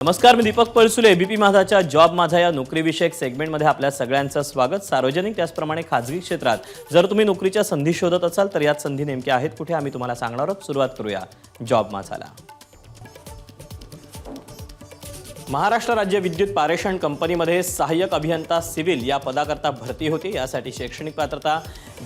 नमस्कार, मी Deepak Palsule. ABP माझाच्या job माझा या नोकरीविषयक सेगमेंटमध्ये आपल्या सगळ्यांचं स्वागत. सार्वजनिक त्याचप्रमाणे खाजगी क्षेत्रात जर तुम्ही नोकरीच्या संधी शोधत असाल तर यात संधी नेमक्या आहेत कुठे आम्ही तुम्हाला सांगणार आहोत. सुरुवात करूया जॉब माझाला. महाराष्ट्र राज्य विद्युत पारेषण कंपनीमध्ये सहाय्यक अभियंता सिव्हिल या पदाकरता भरती होती. यासाठी शैक्षणिक पात्रता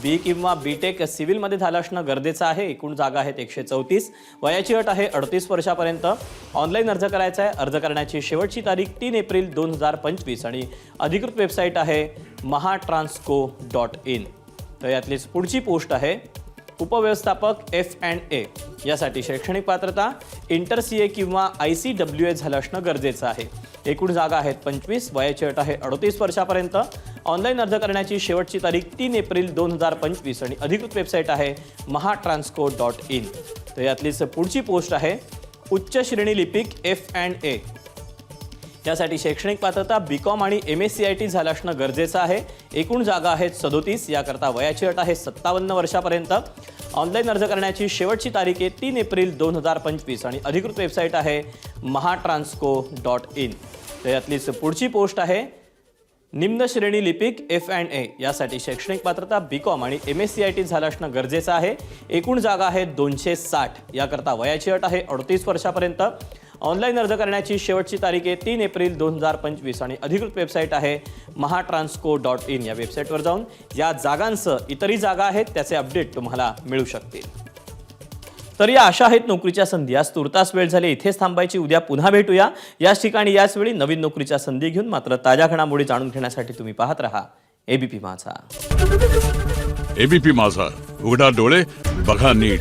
बी किंवा बीटेक सिव्हिलमध्ये झालं असणं गरजेचं आहे. एकूण जागा आहेत 134. वयाची अट आहे 38 वर्षापर्यंत. ऑनलाईन अर्ज करायचा आहे. अर्ज करण्याची शेवटची तारीख 3 एप्रिल 2025 आणि अधिकृत वेबसाईट आहे mahatransco.in. तर यातलीच पुढची पोस्ट आहे उपव्यवस्थापक F&A. यासाठी शैक्षणिक पात्रता इंटर CA किंवा ICWA झालं असणं गरजेचं आहे. एकूण जागा आहेत 25. वयाची अट आहे 38 वर्षापर्यंत. ऑनलाईन अर्ज करण्याची शेवटची तारीख 3 एप्रिल 2025 आणि अधिकृत वेबसाईट आहे mahatransco.in. तर यातलीच पुढची पोस्ट आहे उच्च श्रेणी लिपिक F&A. यासाठी शैक्षणिक पात्रता BCom आणि MSc झालं असणं गरजेचं आहे. एकूण जागा आहेत 37. याकरता वयाची अट आहे 57 वर्षापर्यंत. ऑनलाईन अर्ज करण्याची शेवटची तारीख आहे 3 एप्रिल 2025 आणि अधिकृत वेबसाईट आहे mahatransco.in. तर यातलीच पुढची पोस्ट आहे निम्न श्रेणी लिपिक F&A. यासाठी शैक्षणिक पात्रता BCom आणि MSc झालं असणं गरजेचं आहे. एकूण जागा आहेत 260. याकरता वयाची अट आहे 38 वर्षापर्यंत. ऑनलाईन अर्ज करण्याची शेवटची तारीख आहे 3 एप्रिल 2025 आणि अधिकृत वेबसाईट आहे mahatransco.in. या वेबसाईटवर जाऊन या जागांसह इतरही जागा आहेत त्याचे अपडेट तुम्हाला मिळू शकतील. तर या अशा आहेत नोकरीच्या संधी. आज तुर्तास वेळ झाली, इथेच थांबायची. उद्या पुन्हा भेटूया याच ठिकाणी याच वेळी नवीन नोकरीच्या संधी घेऊन. मात्र ताज्या घडामोडी जाणून घेण्यासाठी तुम्ही पाहत राहा एबीपी माझा. एबीपी माझा, उघडा डोळे बघा नीट.